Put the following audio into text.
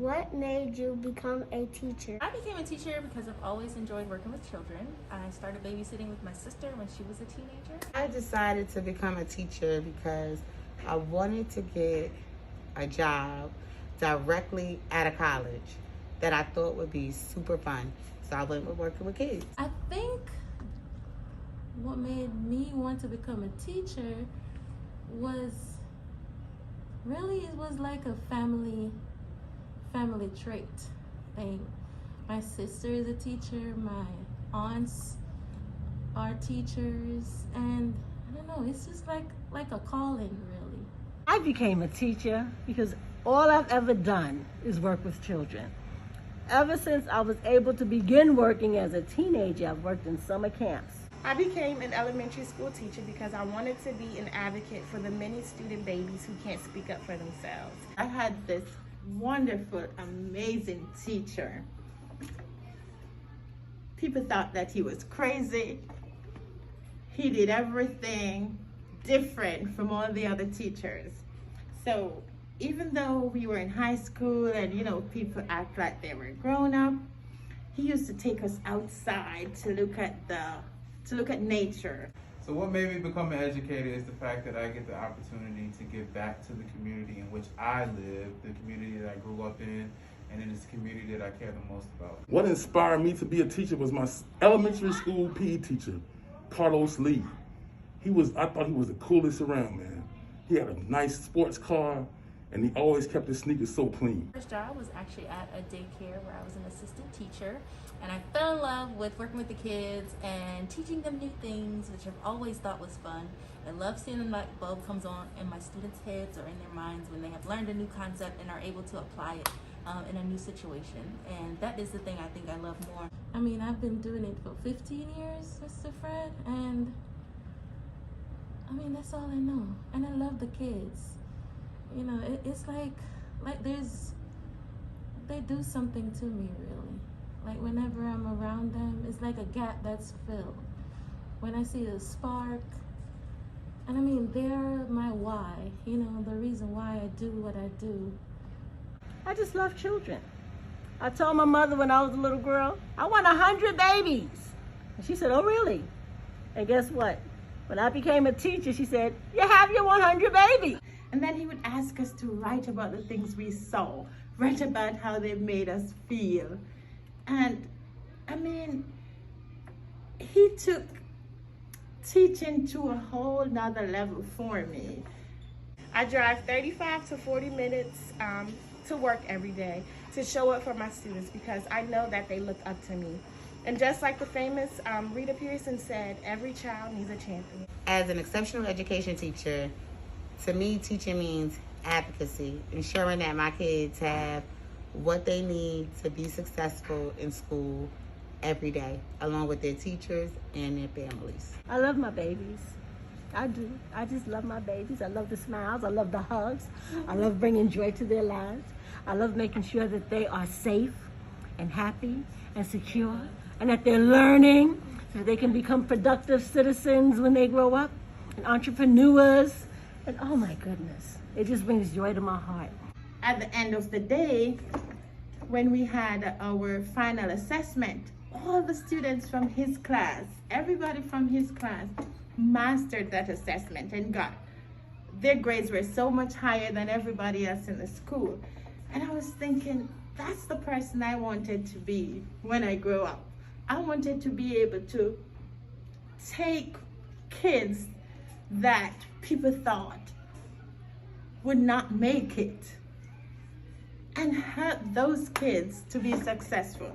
What made you become a teacher? I became a teacher because I've always enjoyed working with children. I started babysitting with my sister when she was a teenager. I decided to become a teacher because I wanted to get a job directly out of college that I thought would be super fun. So I went with working with kids. I think what made me want to become a teacher was it was like a family trait thing. My sister is a teacher, my aunts are teachers, and I don't know, it's just like a calling, really. I became a teacher because all I've ever done is work with children. Ever since I was able to begin working as a teenager, I've worked in summer camps. I became an elementary school teacher because I wanted to be an advocate for the many student babies who can't speak up for themselves. I had this wonderful, amazing teacher. People thought that he was crazy. He did everything different from all the other teachers. So even though we were in high school and people act like they were grown up, he used to take us outside to look at nature. So what made me become an educator is the fact that I get the opportunity to give back to the community in which I live, the community that I grew up in, and it is the community that I care the most about. What inspired me to be a teacher was my elementary school PE teacher, Carlos Lee. I thought he was the coolest around, man. He had a nice sports car, and he always kept his sneakers so clean. My first job was actually at a daycare where I was an assistant teacher, and I fell in love with working with the kids and teaching them new things, which I've always thought was fun. I love seeing the light bulb comes on in my students' heads or in their minds when they have learned a new concept and are able to apply it in a new situation. And that is the thing I think I love more. I mean, I've been doing it for 15 years, Mr. Fred, and I mean, that's all I know. And I love the kids. It's like they do something to me, really. Like whenever I'm around them, it's like a gap that's filled. When I see a spark, and I mean, they're my why, the reason why I do what I do. I just love children. I told my mother when I was a little girl, I want 100 babies. And she said, oh, really? And guess what? When I became a teacher, she said, you have your 100 babies. And then he would ask us to write about the things we saw, write about how they made us feel. And I mean, he took teaching to a whole nother level for me. I drive 35 to 40 minutes to work every day to show up for my students because I know that they look up to me. And just like the famous Rita Pearson said, every child needs a champion. As an exceptional education teacher, to me, teaching means advocacy, ensuring that my kids have what they need to be successful in school every day, along with their teachers and their families. I love my babies. I do. I just love my babies. I love the smiles. I love the hugs. I love bringing joy to their lives. I love making sure that they are safe and happy and secure and that they're learning so that they can become productive citizens when they grow up and entrepreneurs. And oh my goodness, it just brings joy to my heart. At the end of the day, when we had our final assessment, all the students from his class, everybody from his class, mastered that assessment and their grades were so much higher than everybody else in the school. And I was thinking, that's the person I wanted to be when I grow up. I wanted to be able to take kids that people thought would not make it and help those kids to be successful.